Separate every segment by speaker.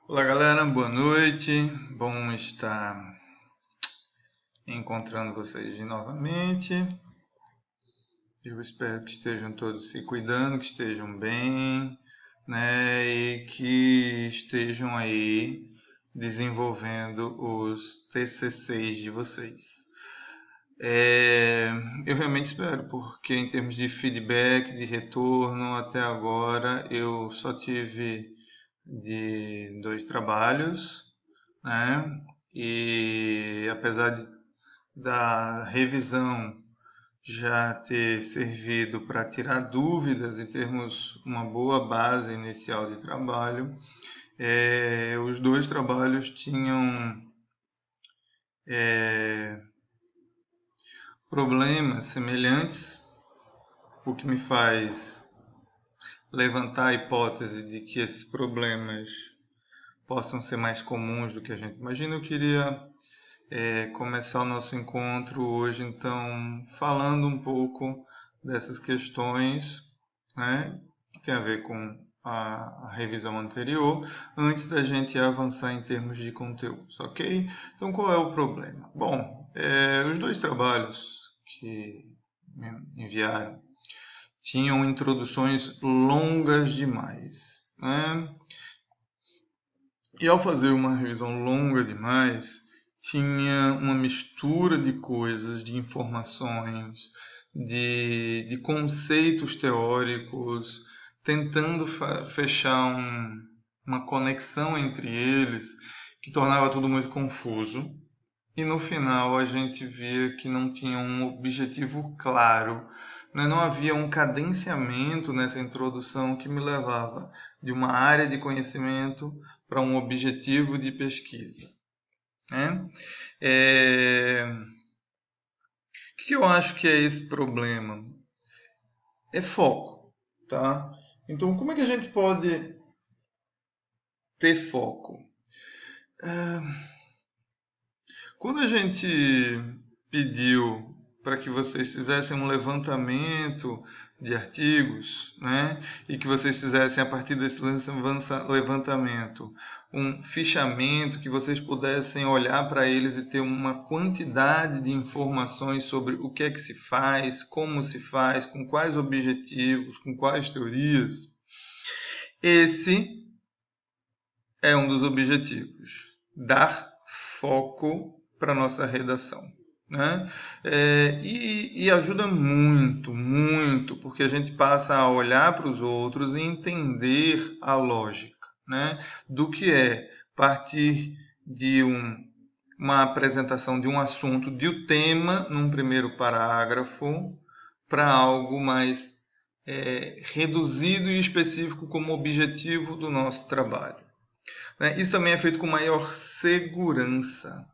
Speaker 1: Olá galera, boa noite. Bom estar encontrando vocês novamente. Eu espero que estejam todos se cuidando, que estejam bem, né? E que estejam aí desenvolvendo os TCCs de vocês. Eu realmente espero, porque em termos de feedback, de retorno, até agora eu só tive de 2 trabalhos, né? E apesar da revisão já ter servido para tirar dúvidas e termos uma boa base inicial de trabalho, os 2 trabalhos tinham problemas semelhantes, o que me faz levantar a hipótese de que esses problemas possam ser mais comuns do que a gente imagina. Eu queria começar o nosso encontro hoje, então, falando um pouco dessas questões, né, que tem a ver com a revisão anterior, antes da gente avançar em termos de conteúdos, ok? Então, qual é o problema? Bom, os 2 trabalhos que me enviaram tinham introduções longas demais, né? E ao fazer uma revisão longa demais, tinha uma mistura de coisas, de informações, de conceitos teóricos, tentando fechar uma conexão entre eles, que tornava tudo muito confuso. E no final a gente via que não tinha um objetivo claro, né? Não havia um cadenciamento nessa introdução que me levava de uma área de conhecimento para um objetivo de pesquisa, né? O que eu acho que é esse problema? É foco, tá? Então, como é que a gente pode ter foco? Quando a gente pediu para que vocês fizessem um levantamento de artigos, né, e que vocês fizessem a partir desse levantamento um fichamento, que vocês pudessem olhar para eles e ter uma quantidade de informações sobre o que é que se faz, como se faz, com quais objetivos, com quais teorias, esse é um dos objetivos, dar foco para a nossa redação, né? E ajuda muito, muito, porque a gente passa a olhar para os outros e entender a lógica, né? Do que é partir de uma apresentação de um assunto, de um tema, num primeiro parágrafo, para algo mais reduzido e específico como objetivo do nosso trabalho. Isso também é feito com maior segurança,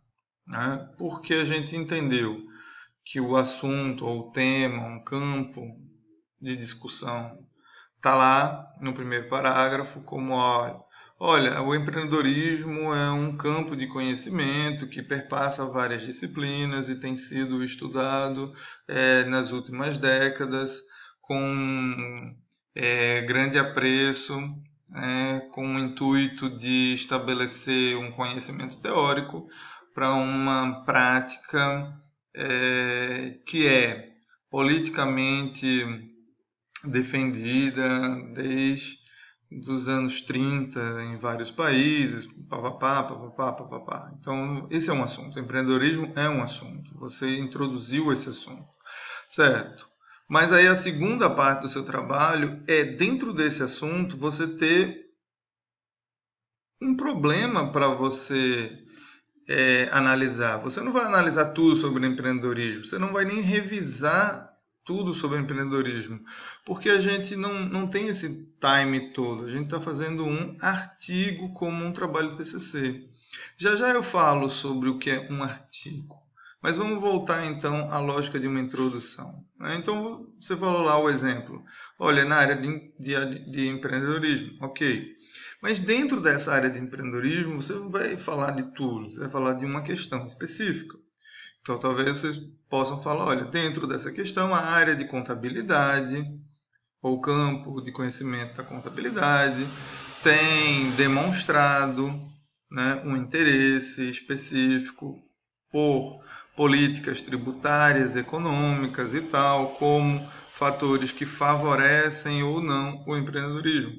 Speaker 1: né? Porque a gente entendeu que o assunto ou o tema, um campo de discussão, está lá no primeiro parágrafo como, olha, o empreendedorismo é um campo de conhecimento que perpassa várias disciplinas e tem sido estudado nas últimas décadas com grande apreço, com o intuito de estabelecer um conhecimento teórico para uma prática que é politicamente defendida desde os anos 30 em vários países, papapá, papapá, papapá. Então, esse é um assunto. O empreendedorismo é um assunto. Você introduziu esse assunto, certo? Mas aí a segunda parte do seu trabalho é, dentro desse assunto, você ter um problema para você analisar. Você não vai analisar tudo sobre empreendedorismo, você não vai nem revisar tudo sobre empreendedorismo, porque a gente não tem esse time todo. A gente está fazendo um artigo como um trabalho de TCC. Já já eu falo sobre o que é um artigo, mas vamos voltar então à lógica de uma introdução. Então você falou lá o exemplo, olha, na área de empreendedorismo, ok. Mas dentro dessa área de empreendedorismo, você não vai falar de tudo, você vai falar de uma questão específica. Então, talvez vocês possam falar, olha, dentro dessa questão, a área de contabilidade, ou campo de conhecimento da contabilidade, tem demonstrado, né, um interesse específico por políticas tributárias, econômicas e tal, como fatores que favorecem ou não o empreendedorismo.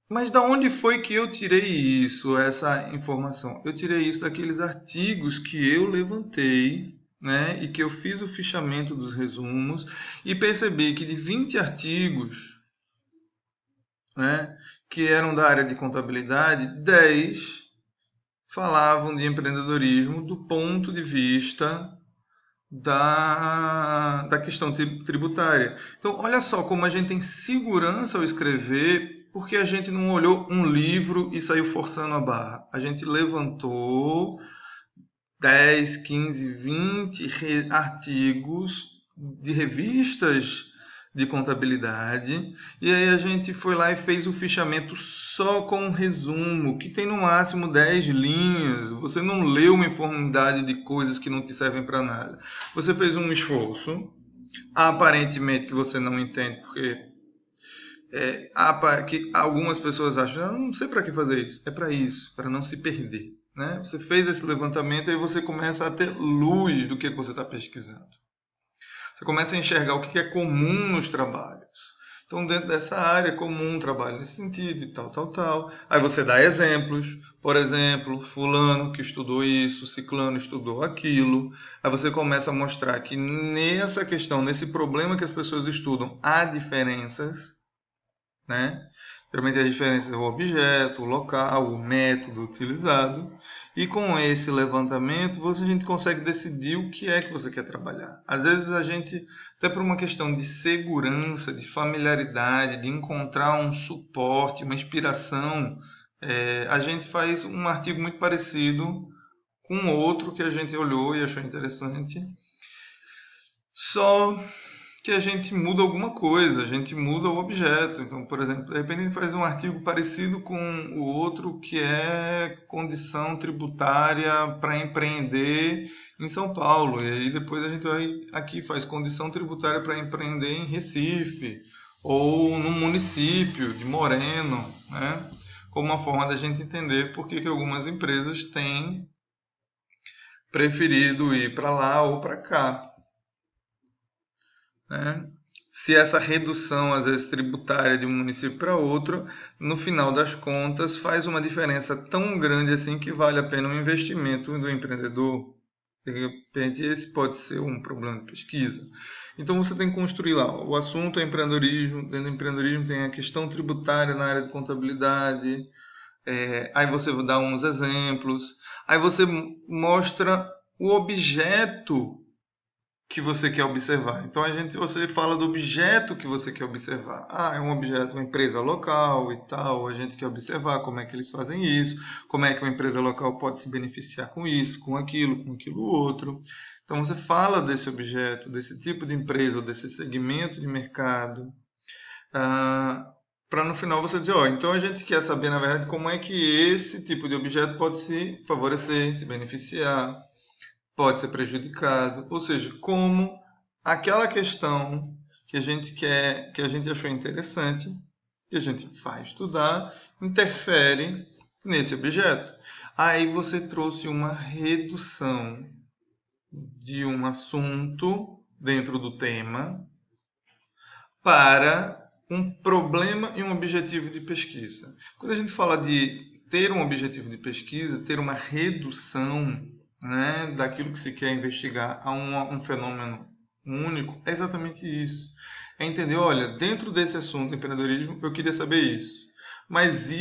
Speaker 1: Mas da onde foi que eu tirei isso, essa informação? Eu tirei isso daqueles artigos que eu levantei, né, e que eu fiz o fichamento dos resumos e percebi que de 20 artigos, né, que eram da área de contabilidade, 10 falavam de empreendedorismo do ponto de vista da questão tributária. Então, olha só como a gente tem segurança ao escrever, porque a gente não olhou um livro e saiu forçando a barra. A gente levantou 10, 15, 20 artigos de revistas de contabilidade, e aí a gente foi lá e fez o fichamento só com um resumo, que tem no máximo 10 linhas. Você não leu uma infinidade de coisas que não te servem para nada. Você fez um esforço, aparentemente que você não entende, porque que algumas pessoas acham, não sei para que fazer isso. É para isso, para não se perder. Né? Você fez esse levantamento e você começa a ter luz do que você está pesquisando. Você começa a enxergar o que é comum nos trabalhos. Então, dentro dessa área é comum um trabalho nesse sentido e tal, tal, tal. Aí você dá exemplos. Por exemplo, fulano que estudou isso, ciclano estudou aquilo. Aí você começa a mostrar que nessa questão, nesse problema que as pessoas estudam, há diferenças, né? Geralmente a diferença é o objeto, o local, o método utilizado. E com esse levantamento, a gente consegue decidir o que é que você quer trabalhar. Às vezes a gente, até por uma questão de segurança, de familiaridade, de encontrar um suporte, uma inspiração, a gente faz um artigo muito parecido com outro que a gente olhou e achou interessante. Só que a gente muda alguma coisa, a gente muda o objeto. Então, por exemplo, de repente a gente faz um artigo parecido com o outro que é condição tributária para empreender em São Paulo. E aí depois a gente vai aqui faz condição tributária para empreender em Recife ou no município de Moreno, né? Como uma forma da gente entender por que algumas empresas têm preferido ir para lá ou para cá. Né? Se essa redução, às vezes, tributária de um município para outro, no final das contas, faz uma diferença tão grande assim que vale a pena um investimento do empreendedor. De repente, esse pode ser um problema de pesquisa. Então, você tem que construir lá. O assunto é empreendedorismo. Dentro do empreendedorismo tem a questão tributária na área de contabilidade. Aí você dá uns exemplos. Aí você mostra o objeto que você quer observar. Então você fala do objeto que você quer observar. É um objeto, uma empresa local e tal. A gente quer observar como é que eles fazem isso, como é que uma empresa local pode se beneficiar com isso, com aquilo outro. Então você fala desse objeto, desse tipo de empresa, ou desse segmento de mercado, para no final você dizer, então a gente quer saber, na verdade, como é que esse tipo de objeto pode se favorecer, se beneficiar, pode ser prejudicado, ou seja, como aquela questão que a gente quer, que a gente achou interessante, que a gente vai estudar, interfere nesse objeto. Aí você trouxe uma redução de um assunto dentro do tema para um problema e um objetivo de pesquisa. Quando a gente fala de ter um objetivo de pesquisa, ter uma redução, né, daquilo que se quer investigar a um fenômeno único, é exatamente isso. É entender, olha, dentro desse assunto do empreendedorismo, eu queria saber isso. Mas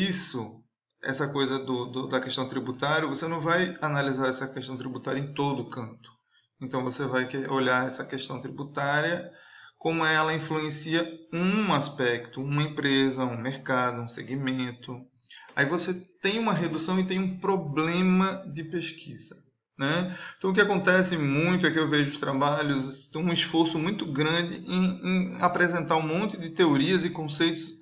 Speaker 1: essa coisa da questão tributária, você não vai analisar essa questão tributária em todo canto. Então você vai olhar essa questão tributária, como ela influencia um aspecto, uma empresa, um mercado, um segmento. Aí você tem uma redução e tem um problema de pesquisa. Né? Então o que acontece muito é que eu vejo os trabalhos, tem um esforço muito grande em apresentar um monte de teorias e conceitos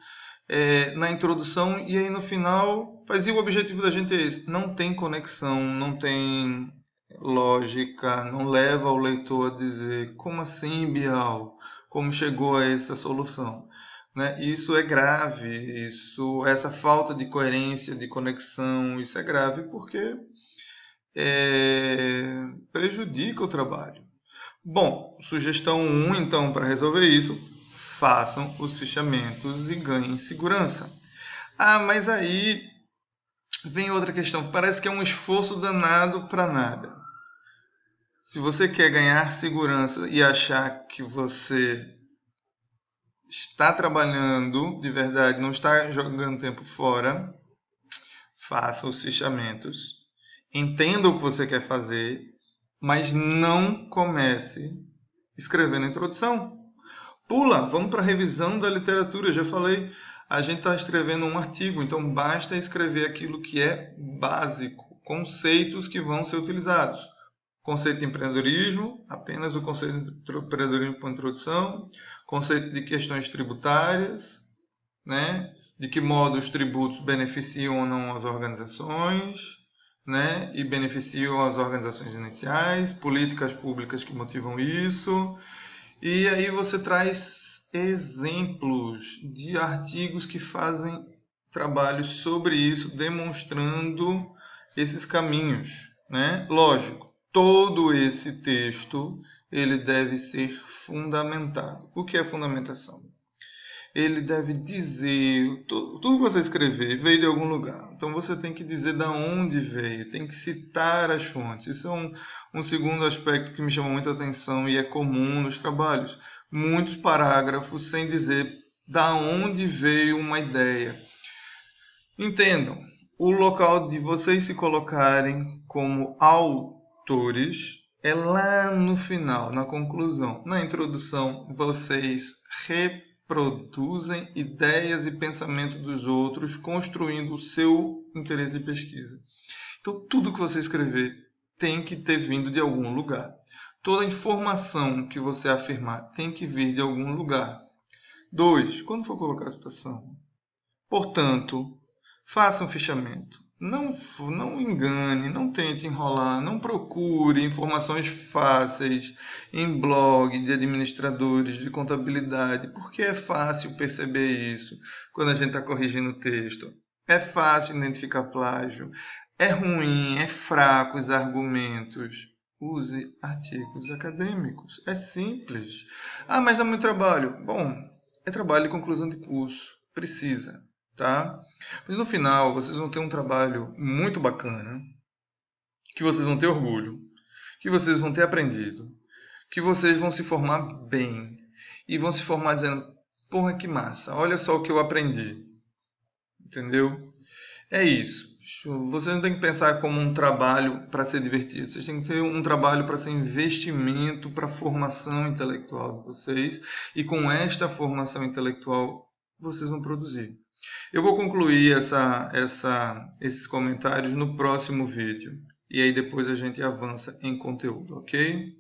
Speaker 1: na introdução, e aí no final, e o objetivo da gente é esse, não tem conexão, não tem lógica, não leva o leitor a dizer, como assim, Bial? Como chegou a essa solução? né? Isso é grave, essa falta de coerência, de conexão, isso é grave porque prejudica o trabalho. Bom, sugestão 1, então, para resolver isso, façam os fichamentos e ganhem segurança. Ah, mas aí vem outra questão. Parece que é um esforço danado para nada. Se você quer ganhar segurança e achar que você está trabalhando de verdade, não está jogando tempo fora, faça os fichamentos, entenda o que você quer fazer, mas não comece escrevendo a introdução. Pula, vamos para a revisão da literatura. Eu já falei, a gente está escrevendo um artigo, então basta escrever aquilo que é básico, conceitos que vão ser utilizados. Conceito de empreendedorismo, apenas o conceito de empreendedorismo para introdução, conceito de questões tributárias, né? De que modo os tributos beneficiam ou não as organizações, né? E beneficiam as organizações iniciais, políticas públicas que motivam isso. E aí você traz exemplos de artigos que fazem trabalhos sobre isso, demonstrando esses caminhos, né? Lógico, todo esse texto ele deve ser fundamentado. O que é fundamentação? Ele deve dizer, tudo que você escrever veio de algum lugar. Então você tem que dizer de onde veio, tem que citar as fontes. Isso é um segundo aspecto que me chama muita atenção e é comum nos trabalhos. Muitos parágrafos sem dizer da onde veio uma ideia. Entendam, o local de vocês se colocarem como autores é lá no final, na conclusão. Na introdução, vocês reproduzem ideias e pensamento dos outros, construindo o seu interesse de pesquisa. Então, tudo que você escrever tem que ter vindo de algum lugar. Toda informação que você afirmar tem que vir de algum lugar. 2. Quando for colocar a citação, portanto, faça um fichamento. Não engane, não tente enrolar, não procure informações fáceis em blog de administradores de contabilidade, porque é fácil perceber isso quando a gente está corrigindo o texto. É fácil identificar plágio. É ruim, é fraco os argumentos. Use artigos acadêmicos. É simples. Ah, mas dá muito trabalho. Bom, é trabalho de conclusão de curso. Precisa, tá? Mas no final, vocês vão ter um trabalho muito bacana, que vocês vão ter orgulho, que vocês vão ter aprendido, que vocês vão se formar bem e vão se formar dizendo: porra, que massa, olha só o que eu aprendi. Entendeu? É isso. Vocês não têm que pensar como um trabalho para ser divertido. Vocês têm que ter um trabalho para ser investimento para a formação intelectual de vocês. E com esta formação intelectual, vocês vão produzir. Eu vou concluir esses comentários no próximo vídeo. E aí depois a gente avança em conteúdo, ok?